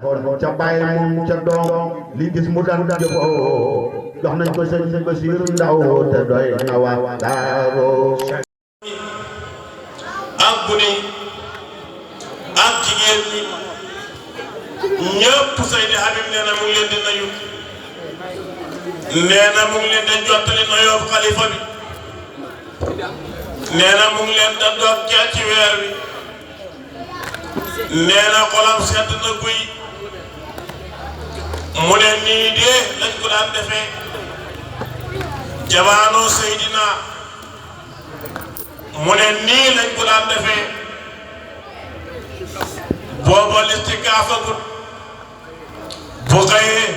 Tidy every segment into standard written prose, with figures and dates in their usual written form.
xool ca bàyyi moom ca doom li gis mu daan jëfoo jox nañ ko sëñ Basiru Ndaw te doy na waa Daaru ak gune yi ak jigéen ñi ñëpp Seydi Habib nee na mu ngi leen di nuyu nee na mu ngi leen di jottali nuyoo xalifa bi nee na mu ngi leen di ndokkeel ci weer wi nee na xolam sedd na guy mu ne nii de lañ ko daan defee jamono Seydina mu ne nii lañ ko daan defee booba listikaafa gut bu xëyee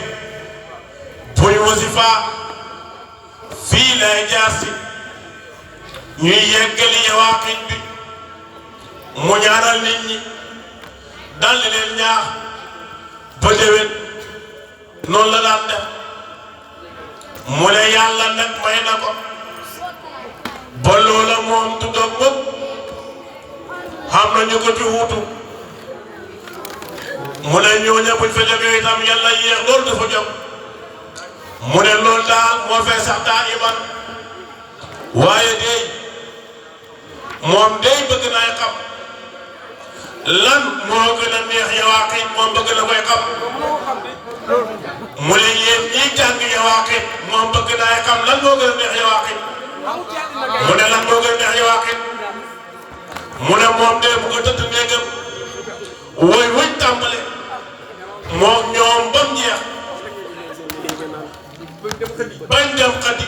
buy wasifa fii lay jaar si ñuy yeggali yawaaqiit bi mu ñaanal nit ñi dal di leen ñaax ba déwén noonu la daan def mu ne yàlla nag may na ko ba loola moom du doog mukk xam na ñu ko ci wuutu mu ne ñooña buñ fa jógee itam yàlla yéex loolu dafa jóg mu ne loolu daal moo fee sax daa iman waaye dey moom dey bëgg naay xam lan moo gën a neex yawaaqiit moom bëgg na koy xam mu ne yéen ñiy jàng yawaaqiit moom bëgg naay xam lan moo gën a neex yawaaqiit mu ne lan moo gën a neex yawaaqiit mu ne moom de bu ko tëdd néegam woy wuñ tàmbale moom ñoom ba mu jeex bañ dem xadi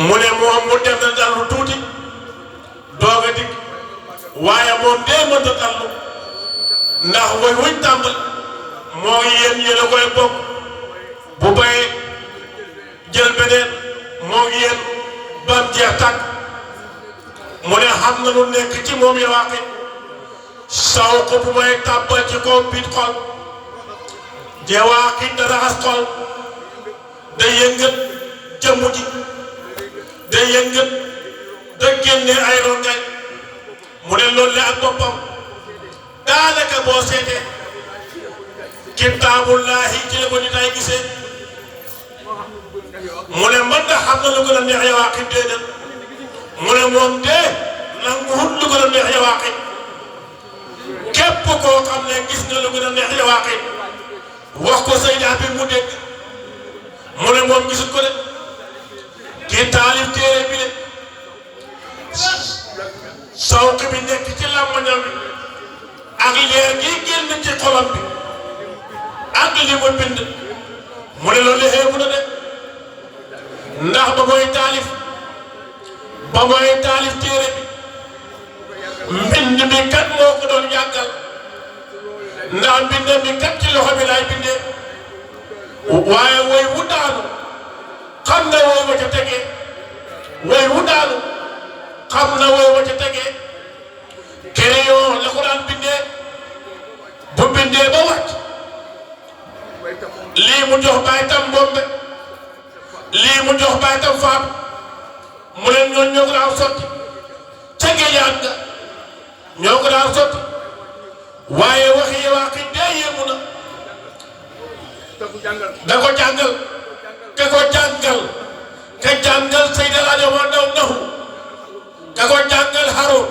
mu ne moom mu dem na dallu tuuti doog a dikk waaye moom dee mënta dallu ndax woy wuñ tàmbale moo yéen yéen a koy bokk bu bayee jël beneen moo yéen bam jeex tàkk mu ne xam na lu nekk ci moom yawaaqiit saw ko bu may tàbbal ci kaw biit xol yawaaqiit da raxas xol day yëngat jëmm ji day yëngat da génne ay rongañ mu ne loolu la ak boppam daanaka boo seetee kitaabullaahi ci la ko nit ay gisee mu ne man da xam na lu gën a neex yawaaqiit déedéet mu ne moom de nangu wut lu gën a neex yawaaqiit képp koo xam ne gis nga lu gën a neex yawaaqiit wax ko Seydi Habib mu dégg mu ne moom gisut ko de kii taalif téere bi de sawq bi nekk ci làmmañam bi ak leer gi génn ci xolam bi ak li mu bind mu ne loolu xeebu na de ndax ba mooy taalif téere bi mbind mi kat moo ko doon yàggal ndax mbind mi kat ci loxo bi laay bindee waaye woy wu daanu xam na woy wa ca tegee woy wu daanu xam na woy wa ca tegee crayon la ko daan bindee bu bindee ba wàcc lii mu jox baay tam bombe lii mu jox baay tam faatu mu leen ñoo ko daan sotti ca géejaan nga ñoo ko daan sotti waaye waxi yawaaqiit dee yéemu na da ko jàngal ka jàngal Seydi El Hadji Omar Ndaw naxu ka ko jàngal xaroon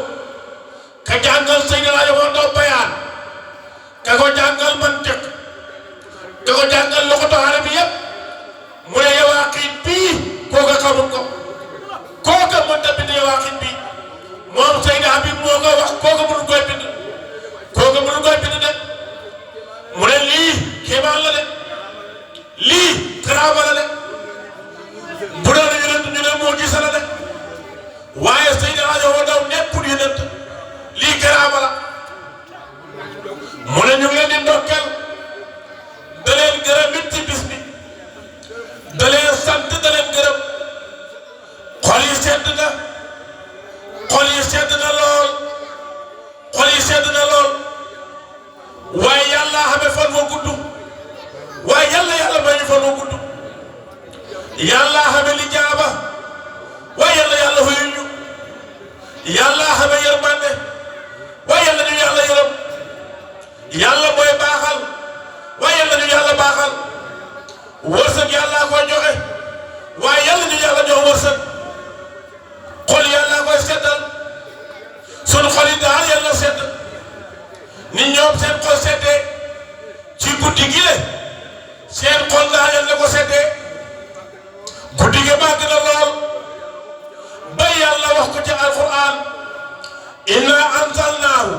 ka jàngal Seydi El Hadji Omar Ndaw bayaan ka ko jàngal mantiq ka ko jàngal loxoto arabi yëpp mu ne yawaaqiit bii kooka xamul ko kooka mënta bind yawaaqiit bii moom Seydi Habib moo ko wax kooka mënu koy bind de mu ne lii kéemaan la de lii karaama la de bu doon yonent ñu ne moo gis la de waaye Seydi El Hadji Omar Ndaw nekkul yonent lii karaama la mu ne ñu ngi leen di ndokkeel da leen gërëm it ci bis bi da leen sant da leen gërëm xol yi sedd na lool waaye yàlla xame fan moo gudd waaye yàlla may ñu fan moo gudd yàlla xame li jaaba waaye yàlla xuyuñu yàlla xame yërmande waaye yàlla ñu yàlla yërëm yàlla mooy baax wërsëg yàllaa koy joxe waaye yàlla ñu yàlla jox wërsëg xol yàllaa koy seddal sunu xol yi daal yàlla sedd ni ñoom seen xol seddee ci guddi gi le seen xol daal yàlla ko seddee guddi gi màgg na lool ba yàlla wax ko ci alquran inna anzalnaahu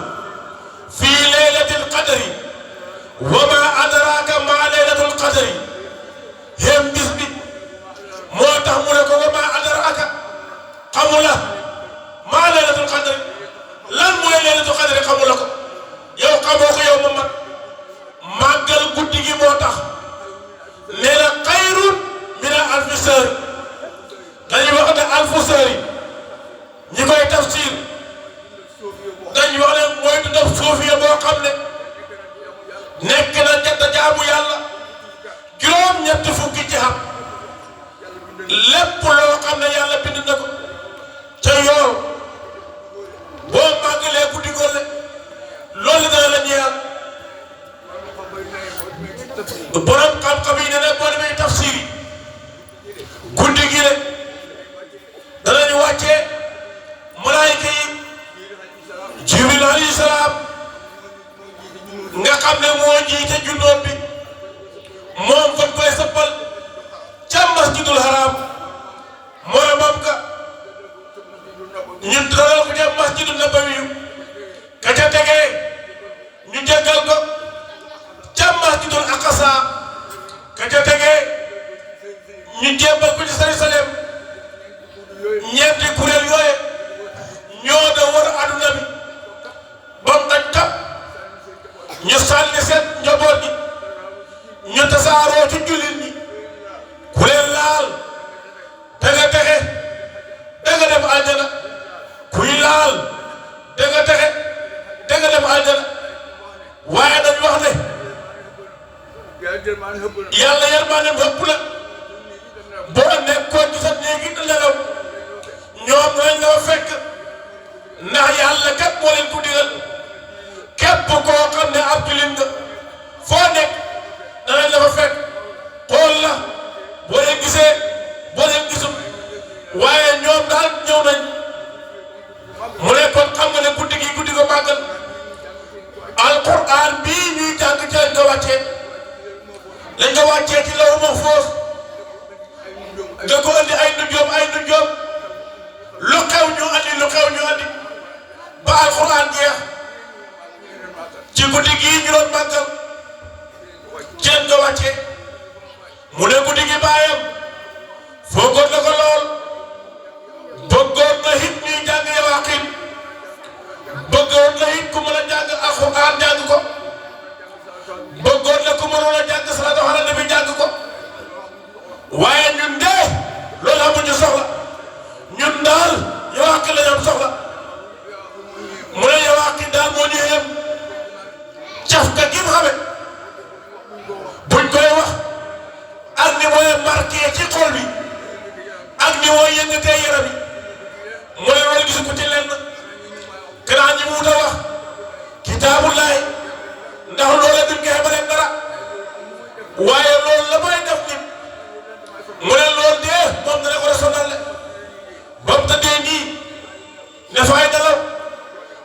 fi laylatil qadri wa ma adraka ma laylatul qadri hem bis bi moo tax mu ne ko wa ma adraka xamula ma laylatul qadri lan mooy laylatul qadri xamula ko yow xamoo ko yow ma mag màggal guddi gi moo tax nee na xayrun min alfi shahr dañuy wax ne alfu shahr ñi koy tafsir dañuy wax ne mooy dundam suufiya boo xam ne nekk na ñett jaamu yàlla juróom-ñetti fukki ci xam lépp loo xam ne yàlla bind na ko ca yool boo màggalee guddi golle loolu dana la ñeel borom xam-xam yi ne ne boo demee tafsir yi guddi gi le danañu wàccee malaayika yi Jibril alayhi salaam nga xam ne moo jiite jundoon bi moom fañ koy sëppal ca masjidul haram mooy moom ka ñu dalal ko ca masjidul nabawi ka ca tegee ñu jéggal ko ca masjidul aqsa ka ca tegee ñu jébbal ko ci Jérusalem ñeenti kuréel yooye ñoo da war aduna bi ba mu daj kap ñu sànni seen njaboot gi ñu tasaaroo ci jullit ñi ku leen laal da nga texe da nga dem aljana kuy laal da nga texe da nga dem aljana waaye dañ wax ne yàlla yërmaaneem ëpp na boo nekkoon ci sa néegi da nelaw ñoom nañ la fekk ndax yàlla kat moo leen ko digal képp koo xam ne ab jullit nga foo nekk danañ la fa fekk xool la boo leen gisee boo leen gisul waaye ñoom daal ñëw nañ mu ne kon xam nga ne guddi gi guddi ko màggal alquran bii ñuy jàng ci lañ ko wàccee ci law mahfuus nga ko andi ay nujoom lu xew ñu andi ba alquran jeex ci guddi gii ñu doon màggal ci lañ ko wàccee mu ne guddi gi baayam foogoon na ko lool bëggoon na it ñuy jàng Yawaaqiit bëggoon na it ku mën a jàng alquran jàng ko bëggoon na ku mënoon a jàng salaatu ala nabi jàng ko waaye ñun de loolu amuñu soxla ñun daal Yawaaqiit la ñu am soxla mu ne Yawaaqiit daal moo ñu yem cafka gi mu xame buñ koy wax ak ni mooy marqué ci xol bi ak ni mooy yëngatee yaram yi mu ne loolu gisu ko ci lenn gannaaw ñi mu wut a wax kitaabullaay ndax loola duñ koy xamale dara waaye loolu la may def nit mu ne loolu dee moom dana ko sonal le ba mu tëddee nii ne fay nelaw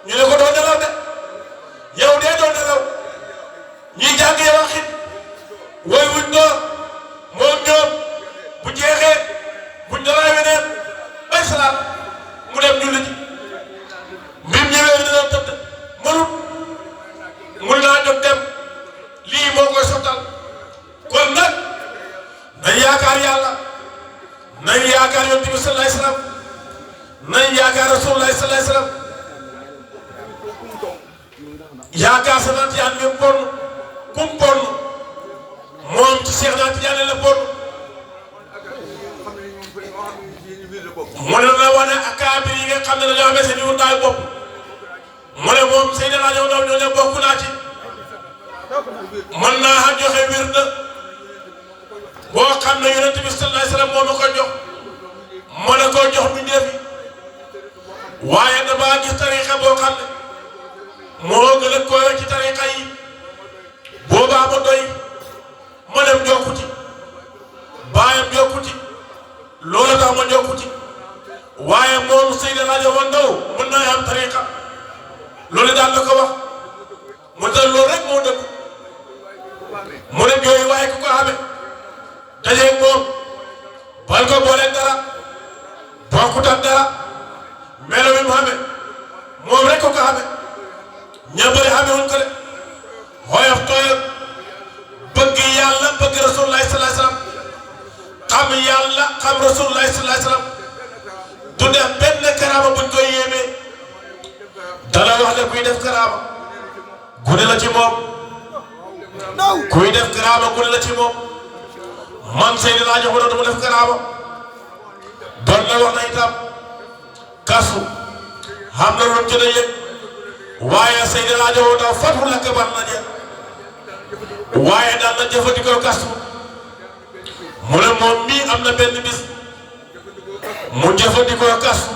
ñu ne ko doo nelaw de yow dee doo nelaw ñuy jàng Yawaaqiit woy wuñ door moom ñoom bu jeexee buñ dara weneen bay salaat mu dem julli ji mbir ñëwee dina tëdd mënut mun naa jóg dem lii moo koy sottal kon nag nañ yaakaar yàlla nañ yaakaar yonent bi sallallahu alayhi wasallam nañ yaakaar rasulullah sallallahu alayhi wasallam yaakaar sa naat yaan mi bon kum bon moom ci Cheikh naa Tidiane la bon mu ne la wane akaabir yi nga xam ne dañoo amee seen yu daay bopp mu ne moom Seydina Aliou Ndao ñoo ne bokk naa ci mën naa joxe wird boo xam ne yonent bi sallallahu alayhi wasallam moo ma ko jox mën na koo jox mbindeef yi waaye damaa gis tariqa boo xam ne moo gën a koy ci tariqa yi boobaa ma doy ma dem jokku ci maqam rasulullahi sallallahu alayhi wasallam du def benn karaama buñ koy yéemee dana wax ne kuy def karaama gune la ci moom kuy def karaama gune la ci moom man Seydi laa joxoon du mu def karaama doon na wax na itam kasu xam na lu ci da yëg waaye Seydi laa joxoon daal fatu la kabar na je waaye daan na jëfandikoo kasu mu ne moom mii am na benn bis mu jëfandikoo kasu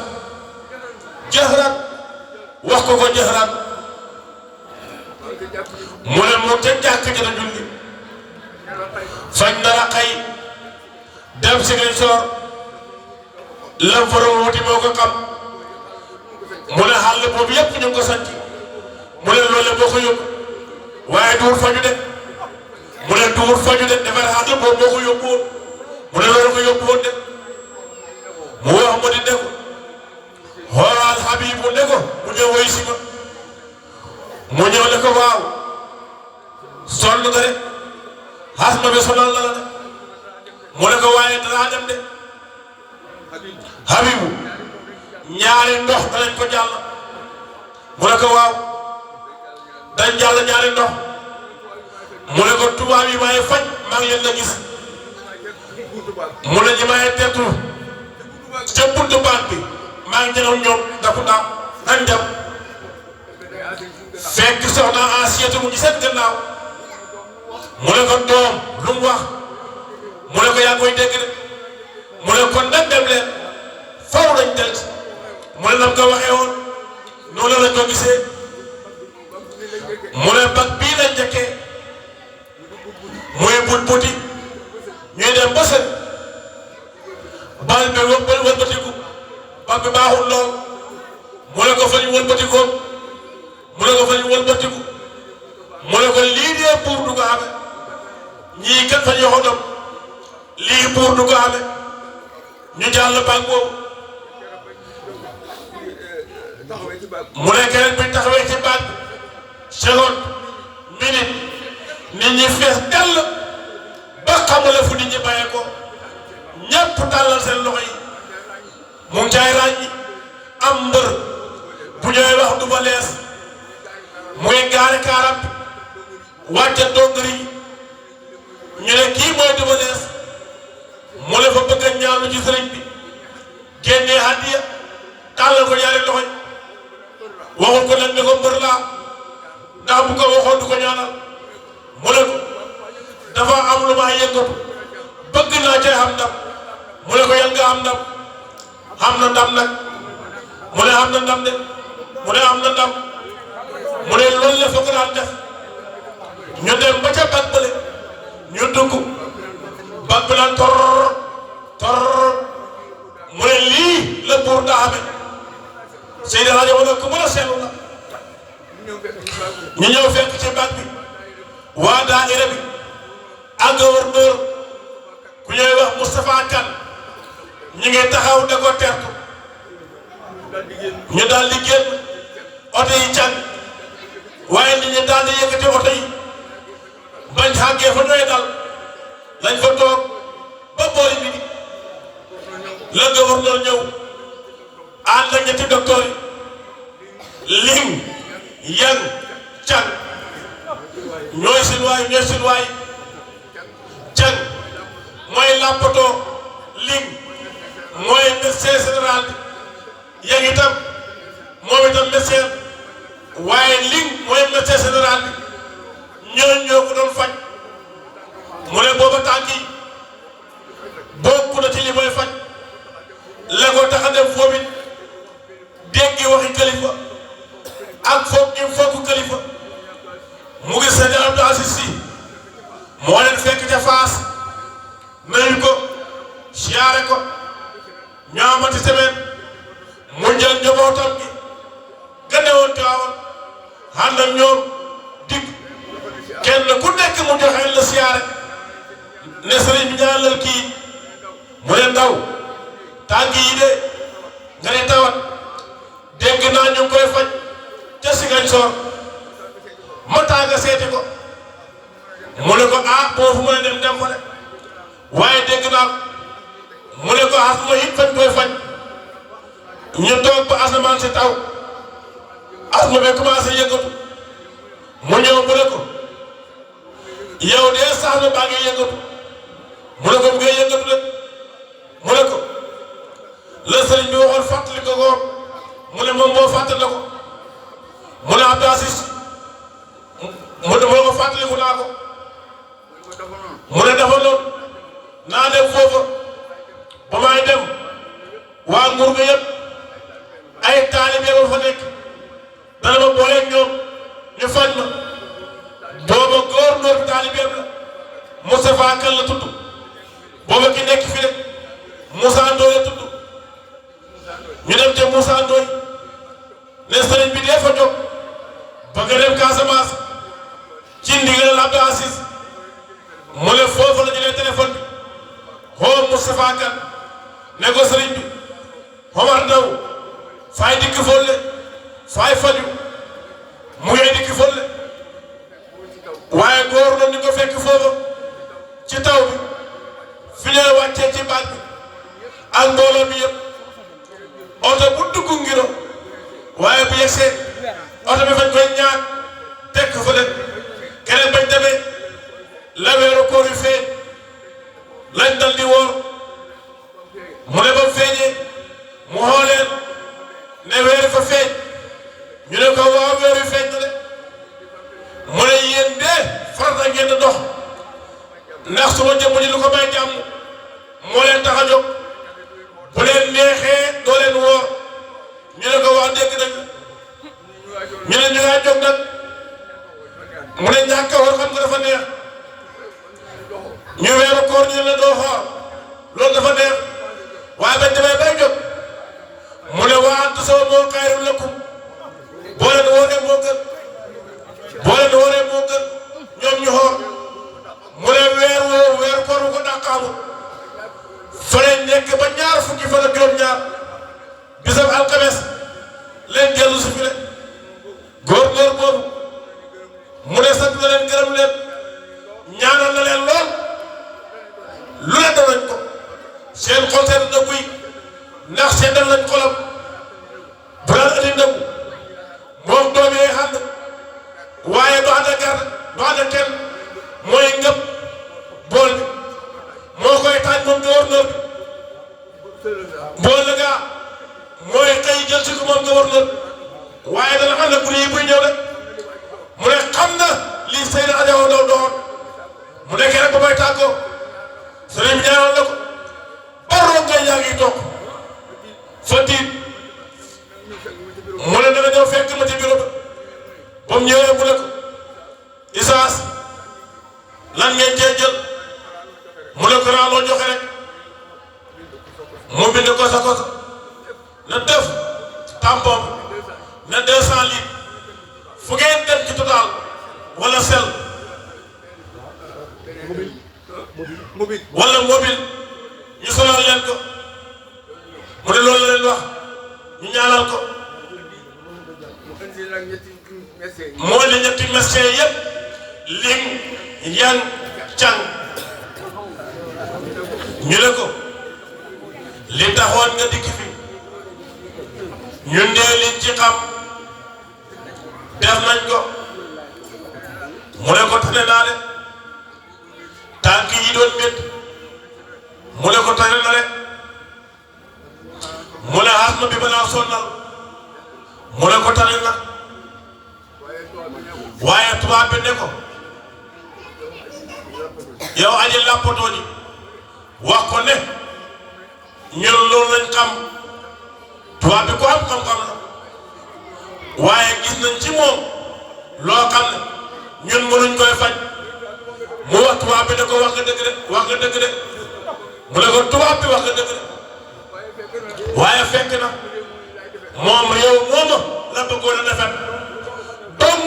jëxrat wax ko jëxrat mu ne moom ca jàkk ji na julli fañ dara xëy dem si ngeen soor lam fa doon wuti moo ko xam mu ne xàll boobu yëpp ñu ngi ko sanc mu ne loolu moo ko yóbbu waaye duur faju de mu ne duur faju de defar xàll boobu moo ko yóbbu woon mu ne loolu ko yóbbu woon de mu wax mu di ne ko xoolal Habibu ne ko mu ñëw woy si ma mu ñëw ne ko waaw sonn nga de xasma bi sonal la de mu ne ko waaye danaa dem de Habibu ñaari ndox danañ ko jàll mu ne ko waaw dañ jàll ñaari ndox mu ne ko tubaab yi may faj maa ngi leen la gis mu ne ñi may tettu ca buntu baat bi maa ngi jëloon ñoom daku daaw nañ dem fekk soxna Asiyatu mu ci seen gannaaw mu ne ko doom lu mu wax mu ne ko yaa koy dégg de mu ne kon nag dem leen faw lañ del mu ne nam ko waxee woon noonu lañ ko gisee mu ne bag bii lañ njëkkee muy but buti ñuy dem ba sën bal bi wëlbatiku bal bi baaxul lool mu ne ko fa ñu wëlbatikoon mu ne ko fa ñu wëlbatiku mu ne ko lii dee buur du ko xame ñii kat fa ñoo ko dom lii buur du ko xame ñu jàll bag boobu mu ne keneen bi taxawee ci bag bi seconde minute nit ñi fees dell ba xamule fu nit ñi bàyyee ko ñépp tàllal seen loxo yi mu ngi caay ràññi am mbër bu ñëwee wax du ba lees muy gaari kaaram wàcce dongari yi ñu ne kii mooy du ba lees mu ne fa bëgg a ñaanu ci sëriñ bi génnee hadiya tàllal ko ñaari loxo yi waxul ko nag ne ko mbër laa ndax bu ko waxoon du ko ñaanal mu ne ko dafa am lu ma yëngatu bëgg naa cee xam ndam mu ne ko yan nga am ndam xam na ndam nag mu ne am na ndam de mu ne am na ndam mu ne loolu la foog daan def ñu dem ba ca bag bële ñu dugg bag bi naan tor mu ne lii la buur daa xame Seydi Hadji Omar ku mën a seetlu la ñu ñëw fekk ci bag bi waa daayira bi ak gouverneur ku ñuy wax Moustapha Kane ñu ngi taxaw da ko tertu ñu daal di génn oto yi can waaye nit ñi daal di yëkkati oto yi bañ xàggee fa ñooy dal lañ fa toog ba boori bi la gouverneur ñëw ànd ak ñetti docteur yi lim yan can ñooy seen waay can mooy làppatoo lim mooy médecin général bi yan itam moom itam médecin waaye lim mooy médecin général bi ñooñu ñoo ko doon faj mu ne booba tànk yi bokk na ci li mooy faj la ko tax a dem foofu dégg waxi kalifa ak foog gi foogu kalifa mu ngi Seydi Abdou Aziz Sy moo leen fekk ca Faas nuyu ko siyaare ko ñaamati semaine mu jël njabootam gi gane woon Tiwaawan ànd ak ñoom dig kenn ku nekk mu joxe la siyaare ne sëriñ bi ñaanal kii mu ne ndaw tànk yi de nga ne tawat dégg naa ñu ngi koy faj ca Ziguinchor ma tàgga seeti ko mu ne ko ah boo fu mën a dem fa de waaye dégg naa mu ne ko asma it fañ koy faj ñu toog ba asamaan si taw asma bi commencé yëngatu mu ñëw mu ne ko yow de sax na baa ngi yëngatu mu ne ko mu ngi yëngatu de mu ne ko la sëriñ bi waxoon fàttali ko ko mu ne moom moo fàttali ko mu ne Abdou Aziz mu ne moo ko fàttaliku naa ko mu ne dafa noonu naa dem foofa ba may dem waa nguur gi yëpp ay taalibe ba fa nekk dana ma booleeg ñoom ñu faj ma booba góor-góor bi taalibeem la Moustapha Kane la tudd booba ki nekk fi rek Moussa Ndoye la tudd ñu dem te Moussa Ndoye ne sëriñ bi dee fa jóg bëgg a dem Casamance ci ndigal Abdou Aziz mu ne foofu la jëlee téléphone bi xoo Moustapha Kane ne ko sëriñ bi Omar Ndaw faay dikk folle faay faju mu ngay dikk folle waaye góor na ñu ko fekk foofu ci taw bi fi ñuy wàccee ci baat bi ak mbooloo bi yëpp oto bu dugg ngiro waaye bu yegsee oto bi fañ koy ñaan tekk fële keneen bañ demee la weeru koor yu feeñ lañ dal di woor mu ne ba feeñee mu xooleen ne weeri fa feeñ ñu ne ko waaw weer yu feeñ na de mu ne yéen de farata ngeen di dox ndax su ma jëmm ji lu ko may jàmm moo leen tax a jóg bu leen neexee doo leen woor ñu ne ko wax dégg nañ ñu ne ñu ngaa jóg nag mu ne ñàkk a woor xam nga dafa neex ñu weeru koor ñu ne doo xoor loolu dafa neex waaye bañ demee bay jóg mu ne waa antu sama moo xayrun lakum boo leen wooree moo gën boo leen wooree moo gën ñoom ñu xoor mu ne weer woo weer koor bu ko dàqaamu fa leen nekk ba ñaar fukki fan ak juróom-ñaar bisab alxames leen dellu si fi le góor-góor boobu mu ne sant na leen gërëm leen ñaanal na leen lool lu ne danañ ko seen xol seen ndëggu yi ndax seetal nañ xolam bu daan andi ndëggu moom doom yee xam waaye du ànd ak gar du ànd ak kenn mooy ngëp bool bi moo koy taaj moom gouverneur bi bool la gaa mooy xëy jël si ko moom gouverneur waaye dana xam ne bu yi buy ñëw rek mu ne xam na lii Seydou Adama Ndaw doon mu nekkee rek ba may tàggoo sëriñ bi ñaanal na ko baroon ngay yaa ngi toog fa tiit mu ne dana ñëw fekk ma ci bureau ba ba mu ñëwee mu ne ko Isaas lan ngeen cee jël mu ne ko naa loo joxe rek mu bind ko sa kosa na def tampon na 200 litres fu ngeen dem ci total wala sel wala mobile ñu solal leen ko mu ne loolu la leen wax ñu ñaanal ko moo li ñetti médecin yëpp lim yan càng ñu ne ko li taxoon nga dikk fi ñun de liñ ci xam def nañ ko mu ne ko tane naa de tànk yi doon métti mu ne ko tane na de mu ne asma bi balaa sonnal mu ne ko tane na waaye tubaab bi ne ko yow aji làppatoo ji wax ko ne ñun loolu lañ xam tubaab bi ko am xam-xam la waaye gis nañ ci moom loo xam ne ñun mënuñ koy faj mu wax tubaab bi ne ko wax nga dëgg de wax nga dëgg de mu ne ko tubaab bi wax nga dëgg de waaye fekk na moom réew mooma la bëggoon a defar dong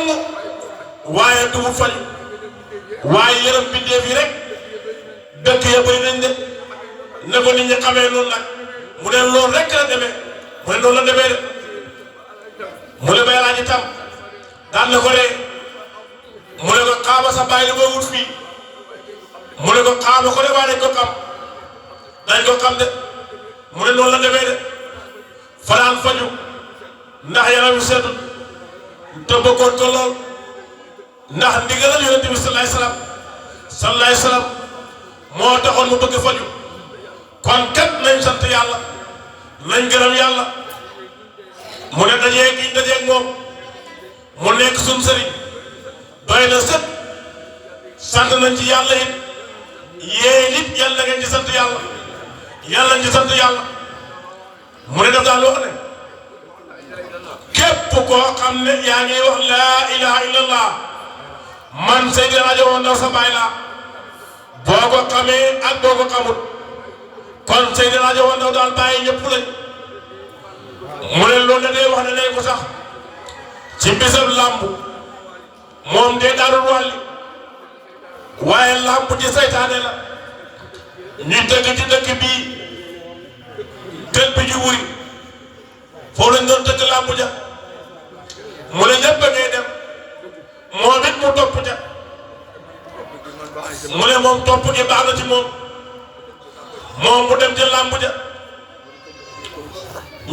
waaye du mu faj waaye yërëm bindéef yi rek dëkk ya bëri nañ de ne ko nit ñi xamee noonu nag mu ne loolu rek la demee mu ne noonu la demee de mu ne bay laa ji tam daan na ko ree mu ne ko xaaba sa bàyyi la boo wut fii mu ne ko xaaba ko de waaye dañ ko xam de mu ne noonu la demee de fanaan faju ndax yaram wi seetut te bëggoon ko lool ndax ndigalal yonent bi sallallahu alayhi wasallam moo taxoon mu bëgg faju kon kat nañ sant yàlla nañ gërëm yàlla mu ne dajee giñ dajeeg moom mu nekk suñ sëriñ doy na sët sant nañ ci yàlla it yéen it yàlla ngeen ci sant yàlla yàlla ci sant yàlla mu ne daf daal wax ne képp koo xam ne yaa ngi wax laa ilaha illallah man Seydi Rajo Ndaw sa baay laa boo ko xamee ak boo ko xamut kon Seydi Rajo Ndaw daal bàyyi ñëpp lañ mu ne loolu da dee wax ne nañ ko sax ci bisab làmb moom dee daarul wàlli waaye làmb ci saytaane la ñu dëkk ci dëkk bii gël bi ñu wuri foofu lañ doon dëkk làmb ja mu ne ñëpp a ngay dem moom it mu topp ja mu ne moom topp gi baax na ci moom mu dem ca làmb ja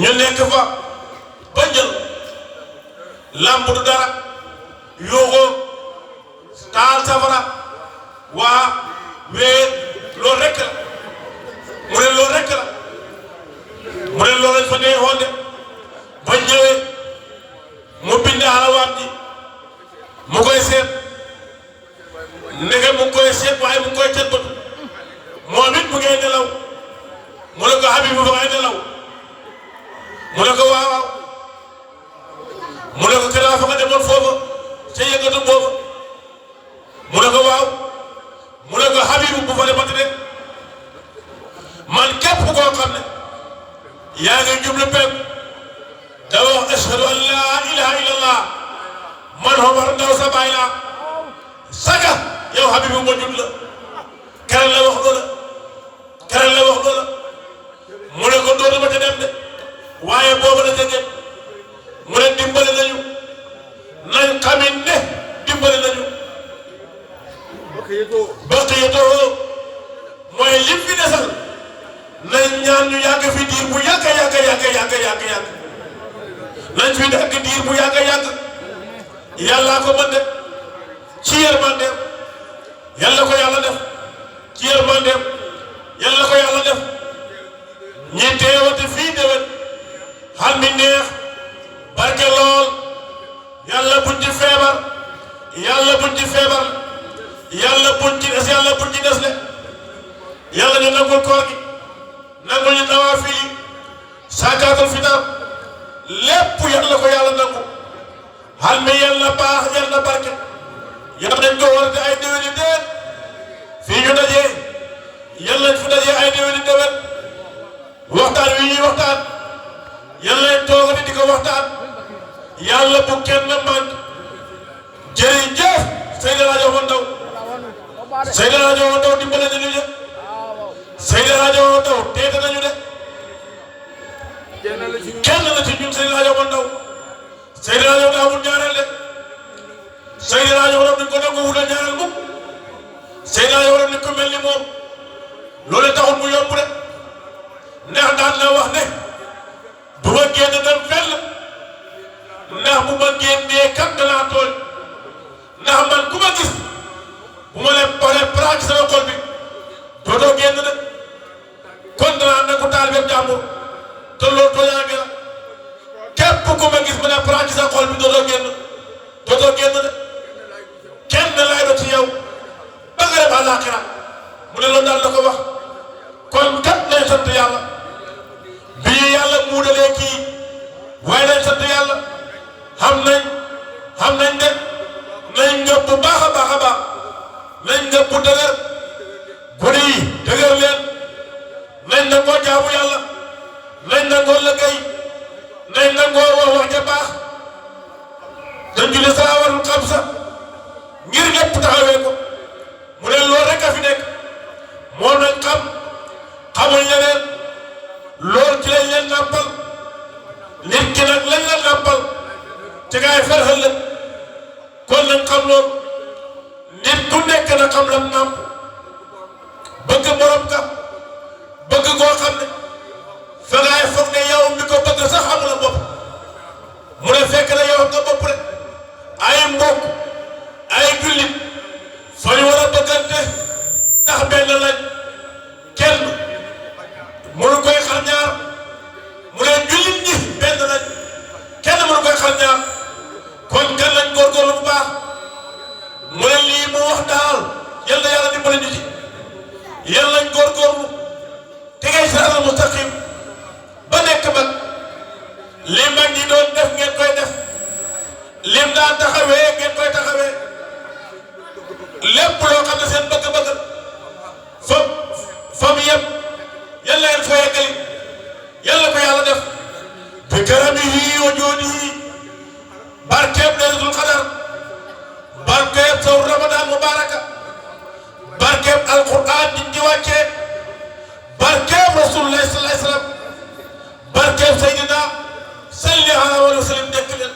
ñu nekk fa ba jël làmb du dara yóogoo taal safara waa wee loolu rekk la mu ne loolu rekk la mu ne loolu lañ fa neexoon de ba ñëwee mu bind alawaat ji mu koy seet ndeke mu ngi koy seet waaye mu ngi koy cët batu moom it mu ngay nelaw mu ne ko Habib mu fa ngay nelaw mu ne ko waaw waaw mu ne ko keroog fa nga demoon foofa ca yëngatu booba mu ne ko waaw mu ne ko Habib bu fa demati de man képp koo xam ne yaa ngi jublu penk da wax ashhadu an laa ilaha illallah man Omar Ndaw sa baay laa saga yow Habib ma jub la keroog la wax loola keroog la wax loola mu ne ko dootuma ca dem de waaye boobu la jege mu ne dimbali nañu nañ xamit ne dimbali nañu baqiyatoo mooy lim fi desal nañ ñaan ñu yàgg fi diir bu yàgg nañ fi dàgg diir bu yàgg yàllaa ko mën de ci yërmandeem yàlla ko yàlla def ci yërmandeem yàlla ko yàlla def ñi teewate fii déwén xal mi neex barke lool yàlla buñ ci feebar yàlla buñ ci feebar yàlla buñ ci des yàlla buñ ci des le yàlla ñu nangul koor gi nangul ñu nawaafil yi saakaatul fitar lépp yàlla ko yàlla nangu xal mi yàlla baax yàlla barke yàlla nañ ko war te ay déwéni déwén fii ñu dajee yàlla nañ fi dajee ay déwéni déwén waxtaan wi ñuy waxtaan yàlla nañ toogati di ko waxtaan yàlla bu kenn man jërëjëf Seydi Rajo Ndaw Seydi Rajo Ndaw dimbale nañu de Seydi Rajo Ndaw teete nañu de kenn la ci ñun Seydi Rajo Ndaw Seydi Rajo Ndaw amul ñaareel de Seydi Rajo Ndaw duñ ko nangu wutal ñaareel mukk Seydi Rajo Ndaw nit ko mel ni moom loolu taxul mu yomb de ndax daan na wax ne du ma génn dem fenn ndax bu ma génnee kat danaa tooñ ndax man ku ma gis bu ma leen paree praak sama xol bi dootoo génn de kon danaa ne ko taal bépp jàmbur te loolu tooñaange la képp ku ma gis ma ne praak sa xol bi dootoo génn de kenn lay do ci yow ba nga dem àllaaxira mu ne loolu daal la ko wax kon kat nañ sant yàlla bi ñu yàlla muudalee kii waaye nañ sant yàlla xam nañ de nañ ngëb bu baax a baax nañ ngëb bu dëgër guddi yi dëgër leen nañ nangoo jaamu yàlla nañ nangoo liggéey nañ nangoo wax ja baax dañ julli salaawatul xamsa ngir ñëpp taxawee ko mu ne loolu rek a fi nekk moo nañ xamuñ leneen loolu ci lañ leen nàmpal nit ki nag lañ la nàmpal ci ngay ferxal la kon nañ xam loolu nit ku nekk na xam lam nàmp bëgg borom ka bëgg koo xam ne lépp loo xam ne seen bëgg-bëgg fa mu yem yàlla leen fa yeggali yàlla ko yàlla def bi karamihi wa joodihi barkeeb laylatul qadar barkeeb sawr ramadan mubaraka barkeeb alquran di ci wàccee barkeeb rasulullah sallallahu alayhi wasallam barkeeb sayyidina salli alayhi wa sallam dekk leen